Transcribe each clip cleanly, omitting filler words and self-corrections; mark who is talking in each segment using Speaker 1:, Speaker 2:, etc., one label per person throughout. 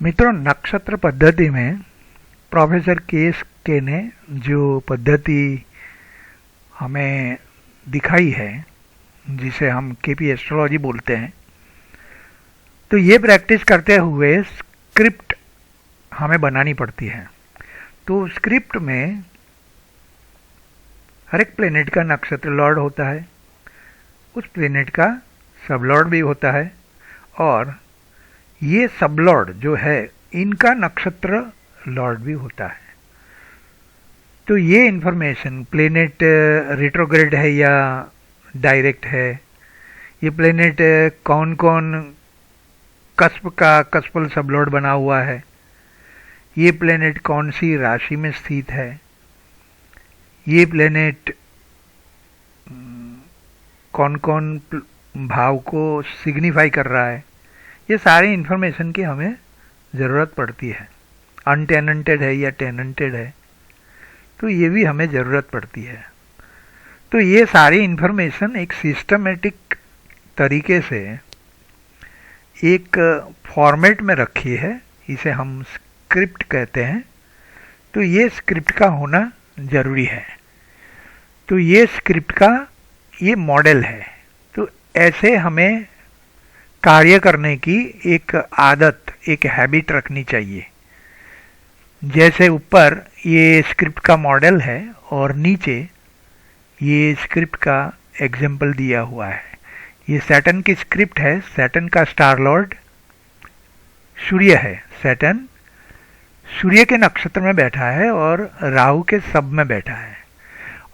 Speaker 1: मित्रों, नक्षत्र पद्धति में प्रोफेसर के ने जो पद्धति हमें दिखाई है, जिसे हम केपी एस्ट्रोलॉजी बोलते हैं, तो ये प्रैक्टिस करते हुए स्क्रिप्ट हमें बनानी पड़ती है। तो स्क्रिप्ट में हर एक प्लेनेट का नक्षत्र लॉर्ड होता है, उस प्लेनेट का सब लॉर्ड भी होता है, और ये सब लॉर्ड जो है इनका नक्षत्र लॉर्ड भी होता है। तो ये इंफॉर्मेशन प्लेनेट रिट्रोग्रेड है या डायरेक्ट है, ये प्लेनेट कौन कौन कस्पल सब लॉर्ड बना हुआ है, ये प्लेनेट कौन सी राशि में स्थित है, ये प्लेनेट कौन कौन भाव को सिग्निफाई कर रहा है, ये सारी इन्फॉर्मेशन की हमें ज़रूरत पड़ती है। अनटेनेंटेड है या टेनेंटेड है, तो ये भी हमें ज़रूरत पड़ती है। तो ये सारी इन्फॉर्मेशन एक सिस्टमेटिक तरीके से एक फॉर्मेट में रखी है, इसे हम स्क्रिप्ट कहते हैं। तो ये स्क्रिप्ट का होना ज़रूरी है। तो ये स्क्रिप्ट का ये मॉडल है। तो ऐसे हमें कार्य करने की एक आदत, एक हैबिट रखनी चाहिए। जैसे ऊपर ये स्क्रिप्ट का मॉडल है और नीचे ये स्क्रिप्ट का एग्जाम्पल दिया हुआ है। ये सैटर्न की स्क्रिप्ट है। सैटर्न का स्टार लॉर्ड सूर्य है। सैटर्न सूर्य के नक्षत्र में बैठा है और राहु के सब में बैठा है,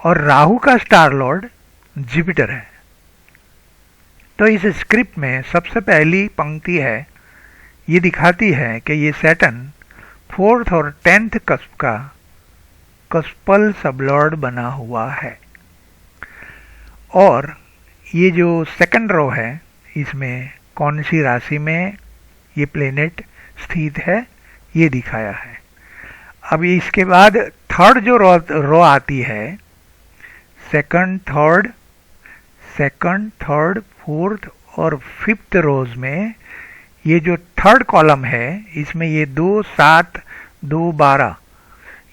Speaker 1: और राहु का स्टार लॉर्ड जुपिटर है। तो इस स्क्रिप्ट में सबसे पहली पंक्ति है, ये दिखाती है कि ये सैटर्न 4th और 10th कस्प का कस्पल सबलॉर्ड बना हुआ है। और ये जो सेकंड रो है, इसमें कौन सी राशि में ये प्लेनेट स्थित है, ये दिखाया है। अब इसके बाद थर्ड जो रो आती है, सेकंड, थर्ड, 4th और 5th रोज में ये जो थर्ड कॉलम है, इसमें ये 2, 7, 2, 12,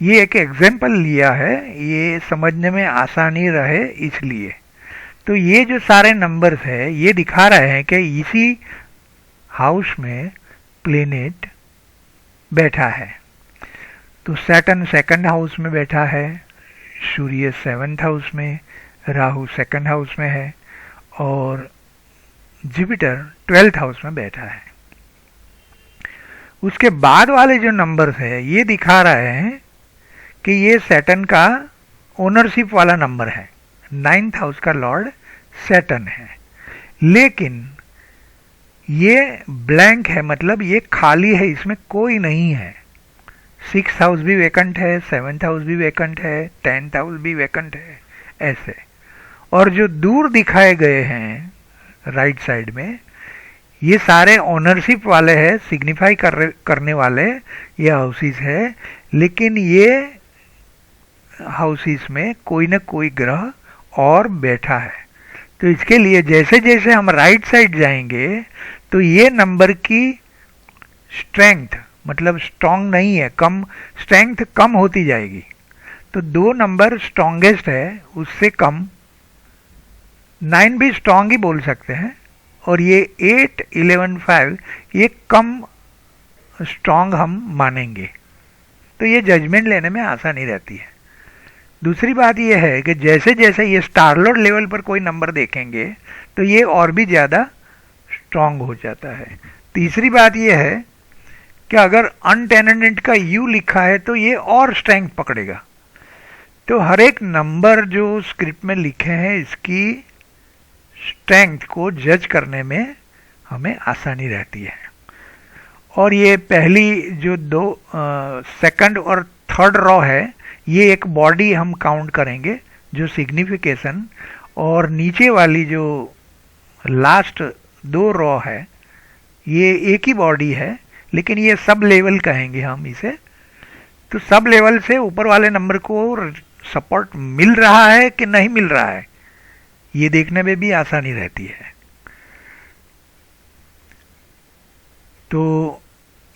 Speaker 1: ये एक एग्जाम्पल लिया है, ये समझने में आसानी रहे इसलिए। तो ये जो सारे नंबर्स है ये दिखा रहे हैं कि इसी हाउस में प्लेनेट बैठा है। तो सैटर्न सेकंड हाउस में बैठा है, सूर्य 7th हाउस में, राहु सेकंड हाउस में है, और जुपिटर 12th हाउस में बैठा है। उसके बाद वाले जो नंबर्स है ये दिखा रहे हैं कि ये सैटर्न का ओनरशिप वाला नंबर है। 9th हाउस का लॉर्ड सैटर्न है, लेकिन ये ब्लैंक है, मतलब ये खाली है, इसमें कोई नहीं है। 6th हाउस भी वेकेंट है, 7th हाउस भी वेकेंट है, 10th हाउस भी वेकेंट है, ऐसे। और जो दूर दिखाए गए हैं राइट साइड में, ये सारे ओनरशिप वाले हैं, सिग्निफाई करने वाले ये हाउसेस है, लेकिन ये हाउसेस में कोई न कोई ग्रह और बैठा है। तो इसके लिए जैसे जैसे हम राइट साइड जाएंगे तो ये नंबर की स्ट्रेंथ, मतलब स्ट्रांग नहीं है, कम स्ट्रेंथ कम होती जाएगी। तो 2 नंबर स्ट्रांगेस्ट है, उससे कम 9 भी स्ट्रांग ही बोल सकते हैं, और ये 8, 11, 5 ये कम स्ट्रांग हम मानेंगे। तो ये जजमेंट लेने में आसानी रहती है। दूसरी बात ये है कि जैसे जैसे ये स्टार लॉर्ड लेवल पर कोई नंबर देखेंगे तो ये और भी ज़्यादा स्ट्रांग हो जाता है। तीसरी बात ये है कि अगर अनटेनेंटेड का यू लिखा है तो ये और स्ट्रेंथ पकड़ेगा। तो हर एक नंबर जो स्क्रिप्ट में लिखे हैं, इसकी स्ट्रेंथ को जज करने में हमें आसानी रहती है। और ये पहली जो 2 सेकंड और थर्ड रो है, ये एक बॉडी हम काउंट करेंगे जो सिग्निफिकेशन, और नीचे वाली जो लास्ट 2 रो है ये एक ही बॉडी है, लेकिन ये सब लेवल कहेंगे हम इसे। तो सब लेवल से ऊपर वाले नंबर को सपोर्ट मिल रहा है कि नहीं मिल रहा है, ये देखने में भी आसानी रहती है। तो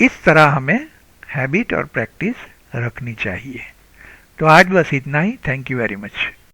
Speaker 1: इस तरह हमें हैबिट और प्रैक्टिस रखनी चाहिए। तो आज बस इतना ही। Thank you very much.